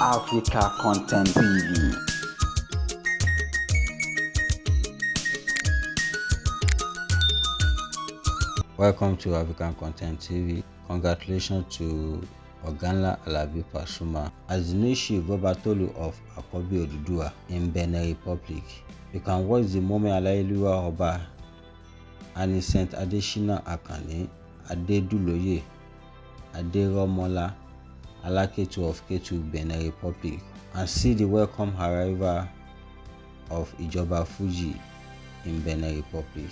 Africa Content TV. Welcome to African Content TV. Congratulations to Oganla Alabi Pasuma as the new chief Babatolu of Akobi Oduduwa in Benin Republic. You can watch the Momi Alayiluwa Oba Anicent Adeshina Akane Adeduloye Aderomola Alaketu of Ketu Benin Republic and see the welcome arrival of Ijoba Fuji in Benin Republic.